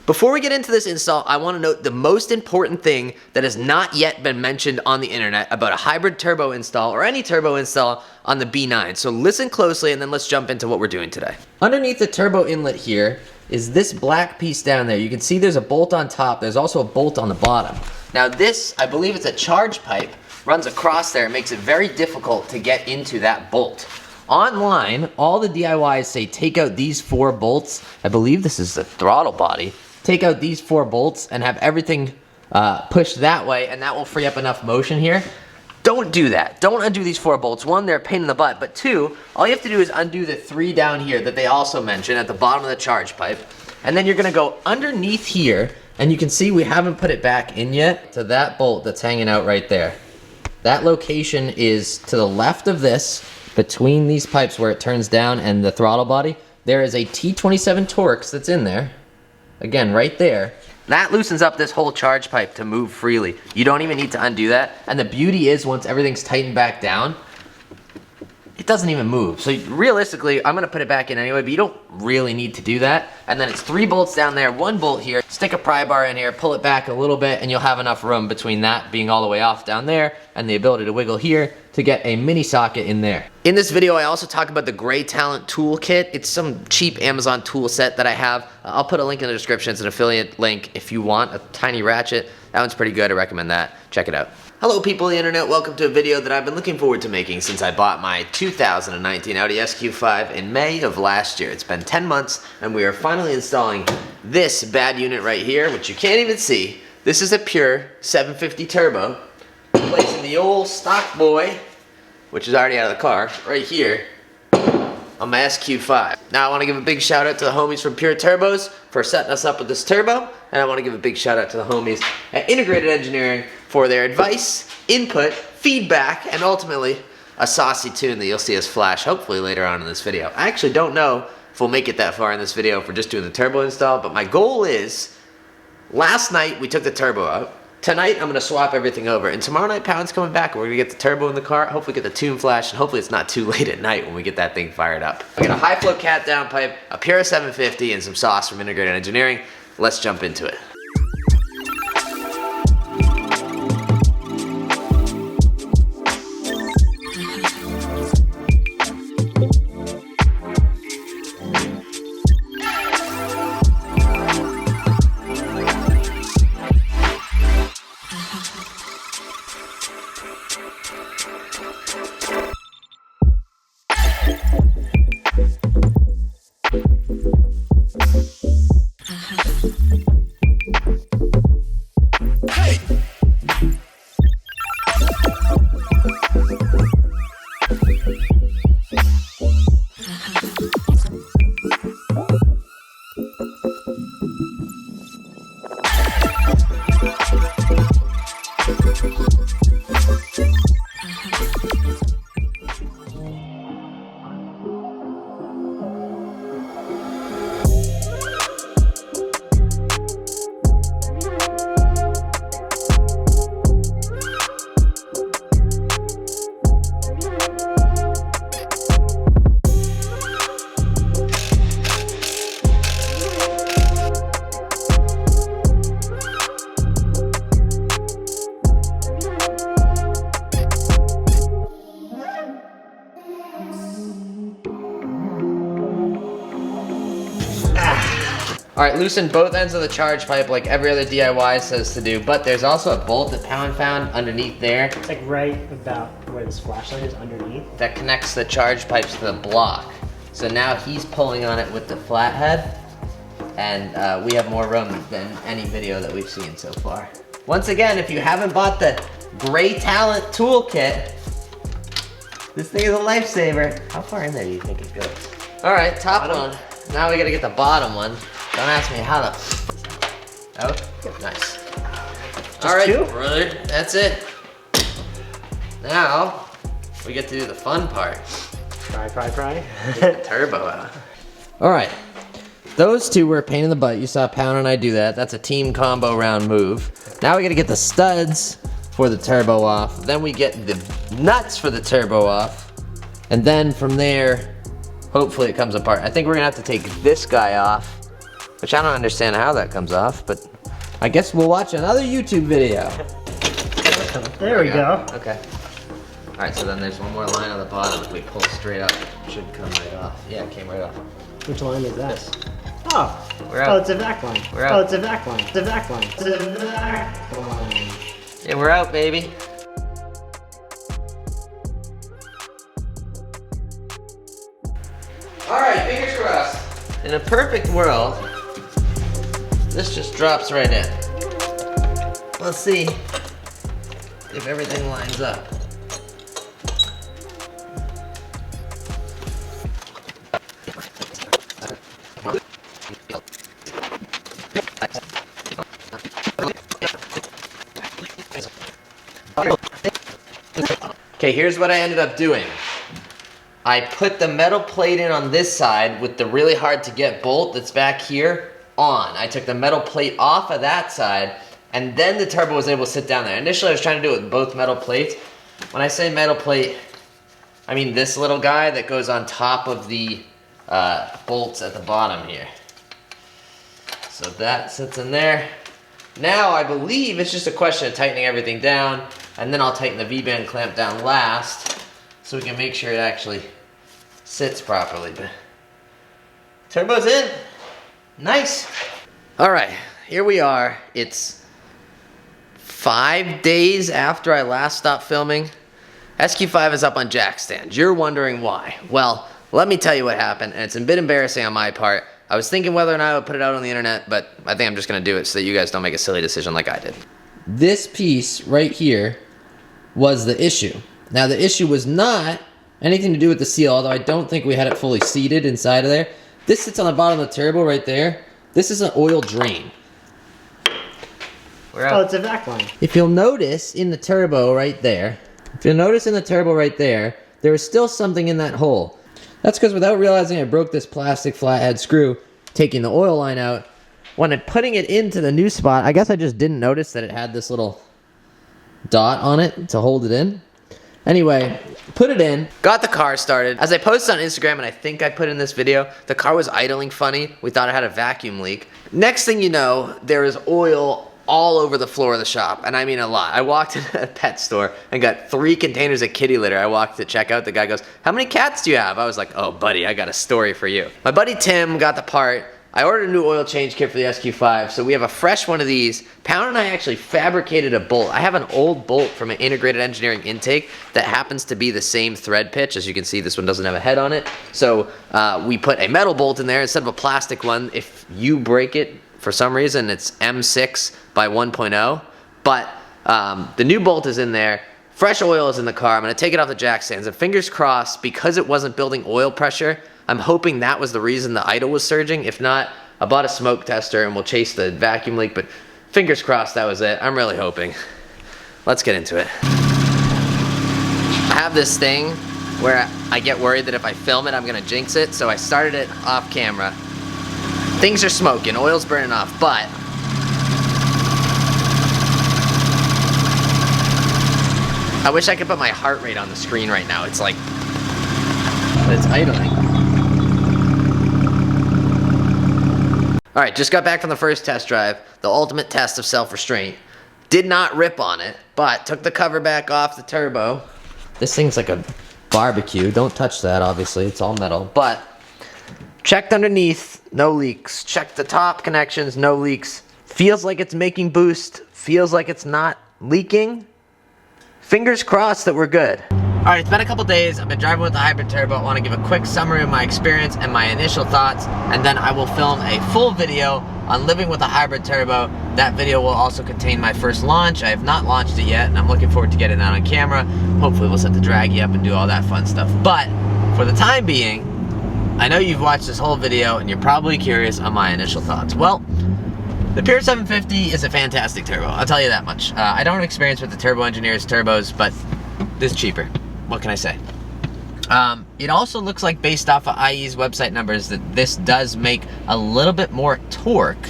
Before we get into this install, I want to note the most important thing that has not yet been mentioned on the internet about a hybrid turbo install or any turbo install on the B9. So listen closely and then let's jump into what we're doing today. Underneath the turbo inlet here is this black piece down there. You can see there's a bolt on top. There's also a bolt on the bottom. Now this, I believe it's a charge pipe, runs across there. It makes it very difficult to get into that bolt. Online, all the DIYs say take out these 4 bolts. I believe this is the throttle body. Take out these 4 bolts and have everything pushed that way, and that will free up enough motion here. Don't do that. Don't undo these 4 bolts. 1, they're a pain in the butt, but 2, all you have to do is undo the 3 down here that they also mention at the bottom of the charge pipe. And then you're gonna go underneath here, and you can see we haven't put it back in yet, to that bolt that's hanging out right there. That location is to the left of this, between these pipes where it turns down and the throttle body. There is a T27 Torx that's in there. Again, right there. That loosens up this whole charge pipe to move freely. You don't even need to undo that. And the beauty is once everything's tightened back down, it doesn't even move. So realistically, I'm gonna put it back in anyway, but you don't really need to do that. And then it's 3 bolts down there, 1 bolt here. Stick a pry bar in here, pull it back a little bit, and you'll have enough room between that being all the way off down there and the ability to wiggle here to get a mini socket in there. In this video, I also talk about the Gray Talent toolkit. It's some cheap Amazon tool set that I have. I'll put a link in the description. It's an affiliate link if you want a tiny ratchet. That one's pretty good. I recommend that. Check it out. Hello people of the internet, welcome to a video that I've been looking forward to making since I bought my 2019 Audi SQ5 in May of last year. It's been 10 months and we are finally installing this bad unit right here, which you can't even see. This is a Pure750 turbo, replacing the old stock boy, which is already out of the car, right here on my SQ5. Now I want to give a big shout out to the homies from Pure Turbos for setting us up with this turbo, and I want to give a big shout out to the homies at Integrated Engineering for their advice, input, feedback, and ultimately a saucy tune that you'll see us flash hopefully later on in this video. I actually don't know if we'll make it that far in this video if we're just doing the turbo install, but my goal is, last night we took the turbo out. Tonight I'm gonna swap everything over, and tomorrow night Pound's coming back and we're gonna get the turbo in the car, hopefully get the tune flash, and hopefully it's not too late at night when we get that thing fired up. I got a high flow cat downpipe, a Pure750, and some sauce from Integrated Engineering. Let's jump into it. Alright, loosen both ends of the charge pipe like every other DIY says to do, but there's also a bolt that Pound found underneath there. It's like right about where this flashlight is underneath. That connects the charge pipes to the block. So now he's pulling on it with the flathead, and we have more room than any video that we've seen so far. Once again, if you haven't bought the Gray Talent toolkit, this thing is a lifesaver. How far in there do you think it goes? Alright, top one. Now we gotta get the bottom one. Don't ask me how to. Oh, nice. All right, brother, that's it. Now we get to do the fun part. Pry. Get the turbo out. All right, those two were a pain in the butt. You saw Pound and I do that. That's a team combo round move. Now we gotta get the studs for the turbo off. Then we get the nuts for the turbo off, and then from there, hopefully it comes apart. I think we're gonna have to take this guy off which I don't understand how that comes off, but I guess we'll watch another YouTube video. There we go. Okay. All right, so then there's one more line on the bottom. If we pull straight up, it should come right off. Yeah, it came right off. Which line is that? Oh. We're out. Oh, it's a vac line. We're out. Oh, it's a vac line. It's a vac line. It's a vac line. Yeah, we're out, baby. All right, fingers crossed. In a perfect world, this just drops right in. Let's see if everything lines up. Okay, here's what I ended up doing. I put the metal plate in on this side with the really hard to get bolt that's back here on. I took the metal plate off of that side, and then the turbo was able to sit down there. Initially I was trying to do it with both metal plates. When I say metal plate, I mean this little guy that goes on top of the bolts at the bottom here. So that sits in there. Now I believe it's just a question of tightening everything down, and then I'll tighten the V-band clamp down last so we can make sure it actually sits properly. But turbo's in. Nice. All right, here we are. It's 5 days after I last stopped filming. SQ5 is up on jack stands. You're wondering why. Well, let me tell you what happened, and it's a bit embarrassing on my part. I was thinking whether or not I would put it out on the internet, but I think I'm just gonna do it so that you guys don't make a silly decision like I did. This piece right here was the issue. Now the issue was not anything to do with the seal, although I don't think we had it fully seated inside of there. This sits on the bottom of the turbo right there. This is an oil drain. Oh, it's a vac line. If you'll notice in the turbo right there, there is still something in that hole. That's because without realizing I broke this plastic flathead screw, taking the oil line out, when I'm putting it into the new spot, I guess I just didn't notice that it had this little dot on it to hold it in. Anyway, put it in, got the car started. As I posted on Instagram, and I think I put in this video, the car was idling funny. We thought it had a vacuum leak. Next thing you know, there is oil all over the floor of the shop, and I mean a lot. I walked into a pet store and got 3 containers of kitty litter. I walked to check out. The guy goes, "How many cats do you have?" I was like, "Oh, buddy, I got a story for you." My buddy Tim got the part. I ordered a new oil change kit for the SQ5, so we have a fresh one of these. Pound and I actually fabricated a bolt. I have an old bolt from an integrated engineering intake that happens to be the same thread pitch. As you can see, this one doesn't have a head on it. So we put a metal bolt in there instead of a plastic one. If you break it, for some reason, it's M6 by 1.0. But the new bolt is in there. Fresh oil is in the car. I'm going to take it off the jack stands. And fingers crossed, because it wasn't building oil pressure, I'm hoping that was the reason the idle was surging. If not, I bought a smoke tester and we'll chase the vacuum leak, but fingers crossed that was it. I'm really hoping. Let's get into it. I have this thing where I get worried that if I film it, I'm gonna jinx it, so I started it off camera. Things are smoking, oil's burning off, but I wish I could put my heart rate on the screen right now. It's like, it's idling. All right, just got back from the first test drive, the ultimate test of self-restraint. Did not rip on it, but took the cover back off the turbo. This thing's like a barbecue. Don't touch that, obviously, it's all metal. But checked underneath, no leaks. Checked the top connections, no leaks. Feels like it's making boost. Feels like it's not leaking. Fingers crossed that we're good. All right, it's been a couple days. I've been driving with the hybrid turbo. I want to give a quick summary of my experience and my initial thoughts, and then I will film a full video on living with a hybrid turbo. That video will also contain my first launch. I have not launched it yet, and I'm looking forward to getting that on camera. Hopefully we'll set the draggy up and do all that fun stuff. But for the time being, I know you've watched this whole video, and you're probably curious on my initial thoughts. Well, the Pure750 is a fantastic turbo. I'll tell you that much. I don't have experience with the Turbo Engineers turbos, but this is cheaper. What can I say? It also looks like, based off of IE's website numbers, that this does make a little bit more torque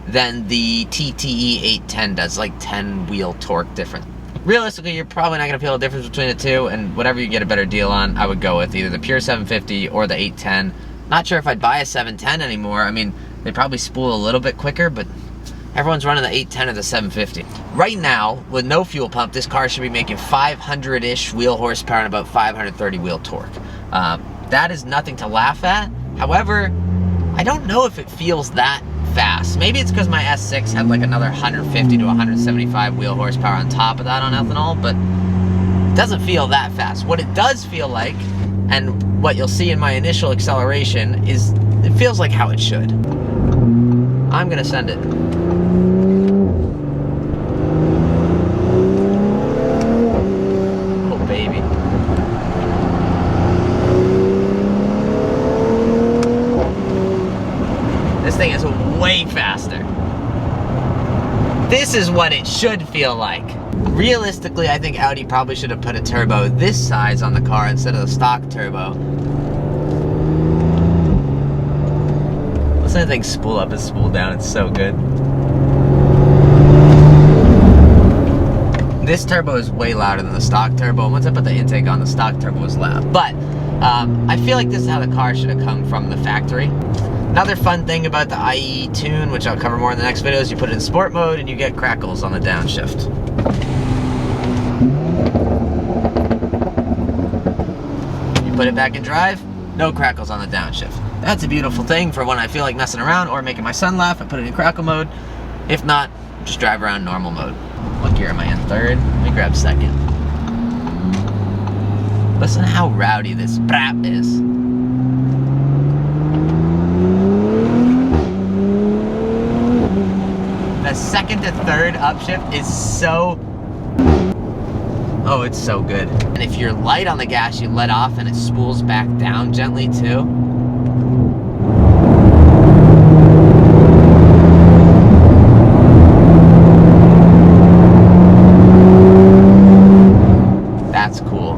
than the TTE 810 does, like 10-wheel torque difference. Realistically, you're probably not going to feel a difference between the two, and whatever you get a better deal on, I would go with either the Pure 750 or the 810. Not sure if I'd buy a 710 anymore. I mean, They probably spool a little bit quicker, but everyone's running the 810 or the 750. Right now, with no fuel pump, this car should be making 500-ish wheel horsepower and about 530 wheel torque. That is nothing to laugh at. However, I don't know if it feels that fast. Maybe it's because my S6 had like another 150 to 175 wheel horsepower on top of that on ethanol, but it doesn't feel that fast. What it does feel like, and what you'll see in my initial acceleration, is it feels like how it should. I'm gonna send it. Oh, baby. This thing is way faster. This is what it should feel like. Realistically, I think Audi probably should have put a turbo this size on the car instead of the stock turbo. Listen to things spool up and spool down, it's so good. This turbo is way louder than the stock turbo. Once I put the intake on, the stock turbo was loud. But I feel like this is how the car should have come from the factory. Another fun thing about the IE tune, which I'll cover more in the next video, is you put it in sport mode and you get crackles on the downshift. You put it back in drive, no crackles on the downshift. That's a beautiful thing for when I feel like messing around or making my son laugh. I put it in crackle mode. If not, just drive around normal mode. What gear am I in? Third? Let me grab second. Listen to how rowdy this brap is. The second to third upshift is so... Oh, it's so good. And if you're light on the gas, you let off and it spools back down gently too. That's cool.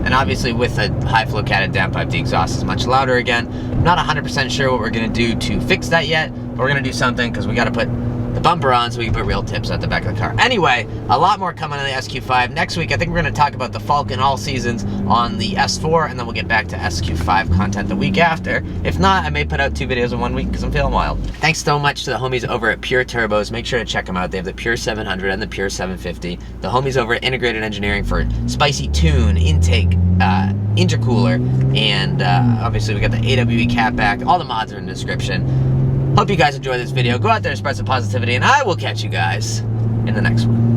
And obviously with a high flow catted downpipe, the exhaust is much louder again. I'm not 100% sure what we're gonna do to fix that yet, but we're gonna do something because we gotta put the bumper on so we can put real tips at the back of the car. Anyway, a lot more coming on the SQ5. Next week, I think we're going to talk about the Falcon all seasons on the S4, and then we'll get back to SQ5 content the week after. If not, I may put out 2 videos in 1 week because I'm feeling wild. Thanks so much to the homies over at Pure Turbos. Make sure to check them out. They have the Pure700 and the Pure750. The homies over at Integrated Engineering for spicy tune, intake, intercooler, and obviously we got the AWE Catback. All the mods are in the description. Hope you guys enjoyed this video. Go out there and spread some positivity, and I will catch you guys in the next one.